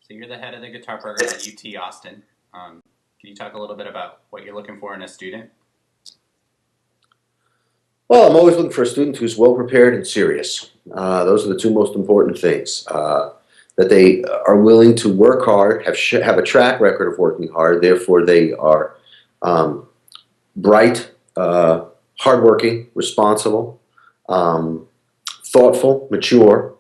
So you're the head of the guitar program at UT Austin. Can you talk a little bit about what you're looking for in a student? Well, I'm always looking for a student who's well prepared and serious. Those are the two most important things. That they are willing to work hard, have a track record of working hard. Therefore, they are bright, hardworking, responsible, thoughtful, mature.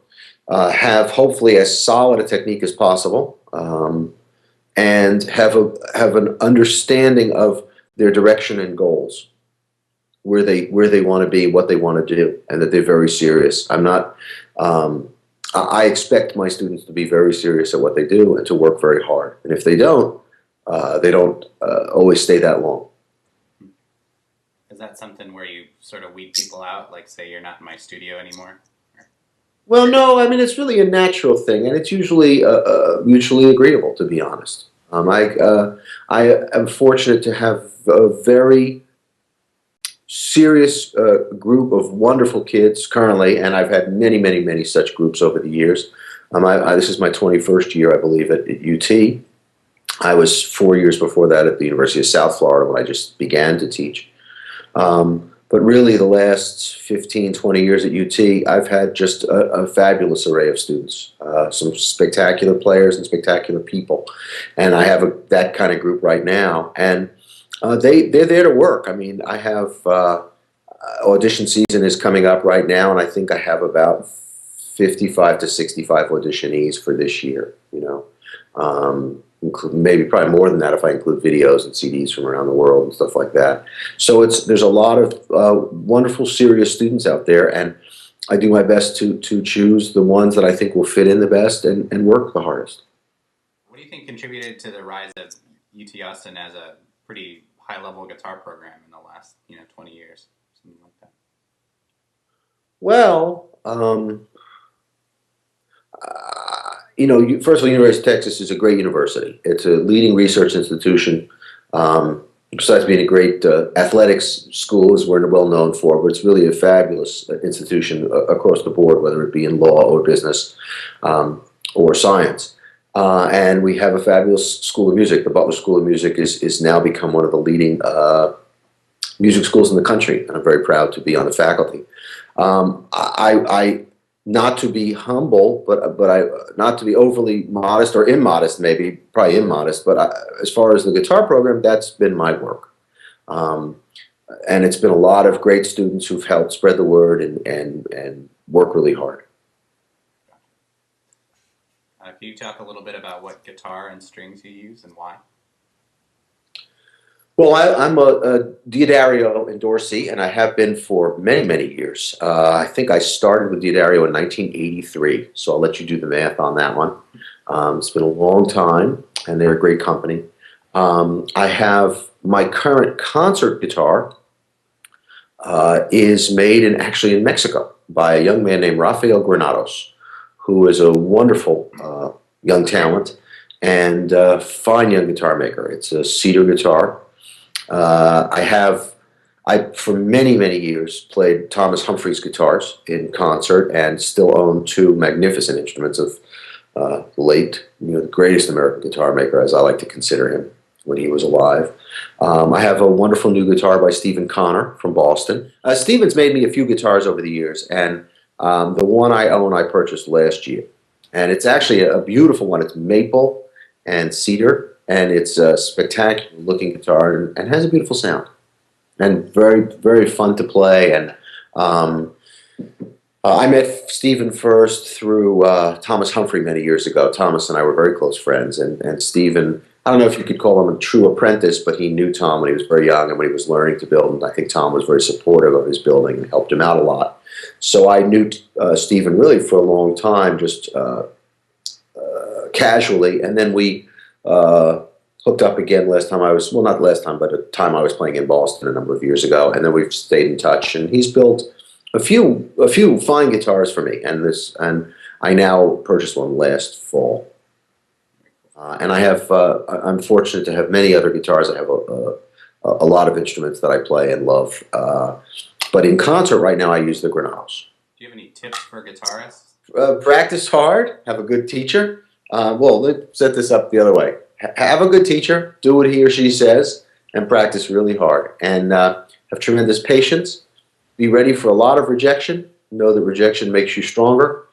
Have hopefully as solid a technique as possible, and have an understanding of their direction and goals, where they want to be, what they want to do, and that they're very serious. I expect my students to be very serious at what they do and to work very hard. And if they don't always stay that long. Is that something where you sort of weed people out, like say you're not in my studio anymore? Well, no, I mean, it's really a natural thing, and it's usually mutually agreeable, to be honest. I am fortunate to have a very serious group of wonderful kids currently, and I've had many, many, many such groups over the years. This is my 21st year, I believe, at UT. I was 4 years before that at the University of South Florida when I just began to teach. But really the last 15, 20 years at UT, I've had just a fabulous array of students, some spectacular players and spectacular people. And I have that kind of group right now. And they're there to work. I mean, I have audition season is coming up right now, and I think I have about 55 to 65 auditionees for this year, maybe probably more than that if I include videos and CDs from around the world and stuff like that. So there's a lot of wonderful, serious students out there, and I do my best to choose the ones that I think will fit in the best and work the hardest. What do you think contributed to the rise of UT Austin as a pretty high-level guitar program in the last 20 years, something like that? Well, first of all, University of Texas is a great university. It's a leading research institution. Besides being a great athletics school, as we're well known for, but it's really a fabulous institution across the board, whether it be in law or business or science. And we have a fabulous school of music. The Butler School of Music is now become one of the leading music schools in the country, and I'm very proud to be on the faculty. Not to be humble, but not to be overly modest or immodest, maybe, probably immodest, but as far as the guitar program, that's been my work. And it's been a lot of great students who've helped spread the word and work really hard. Can you talk a little bit about what guitar and strings you use and why? Well, I'm a Diodario endorsee, and I have been for many, many years. I think I started with Diodario in 1983, so I'll let you do the math on that one. It's been a long time, and they're a great company. I have my current concert guitar is made actually in Mexico by a young man named Rafael Granados, who is a wonderful young talent and fine young guitar maker. It's a cedar guitar. I for many, many years played Thomas Humphrey's guitars in concert and still own two magnificent instruments of the greatest American guitar maker, as I like to consider him, when he was alive. I have a wonderful new guitar by Stephen Connor from Boston. Stephen's made me a few guitars over the years, and the one I own I purchased last year. And it's actually a beautiful one. It's maple and cedar, and it's a spectacular looking guitar and has a beautiful sound. And very, very fun to play. And I met Stephen first through Thomas Humphrey many years ago. Thomas and I were very close friends, and Stephen, I don't know if you could call him a true apprentice, but he knew Tom when he was very young and when he was learning to build, and I think Tom was very supportive of his building and helped him out a lot. So I knew Stephen really for a long time, just casually, and then we hooked up again last time not last time, but a time I was playing in Boston a number of years ago, and then we've stayed in touch, and he's built a few fine guitars for me, and I now purchased one last fall. And I'm fortunate to have many other guitars. I have a lot of instruments that I play and love. But in concert right now, I use the Granados. Do you have any tips for guitarists? Practice hard, have a good teacher, Well, let's set this up the other way. Have a good teacher, do what he or she says, and practice really hard. And have tremendous patience. Be ready for a lot of rejection. Know that rejection makes you stronger.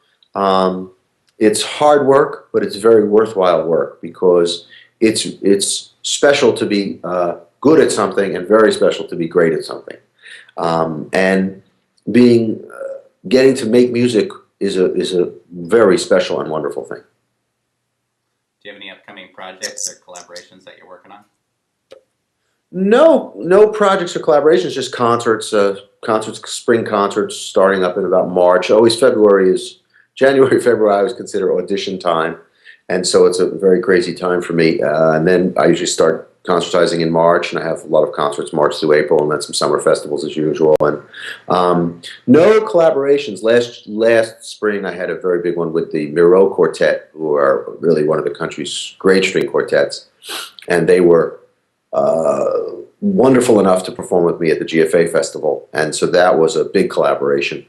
It's hard work, but it's very worthwhile work because it's special to be good at something and very special to be great at something. And being getting to make music is a very special and wonderful thing. Do you have any upcoming projects or collaborations that you're working on? No projects or collaborations, just concerts, spring concerts starting up in about March. Always February is, January, February I always consider audition time. And so it's a very crazy time for me. And then I usually start concertizing in March, and I have a lot of concerts March through April, and then some summer festivals as usual. And no collaborations. Last spring I had a very big one with the Miro Quartet, who are really one of the country's great string quartets. And they were wonderful enough to perform with me at the GFA festival, and so that was a big collaboration.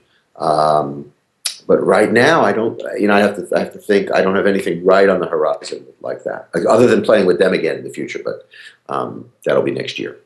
But right now, I don't. I have to think. I don't have anything right on the horizon like that, other than playing with them again in the future. But that'll be next year.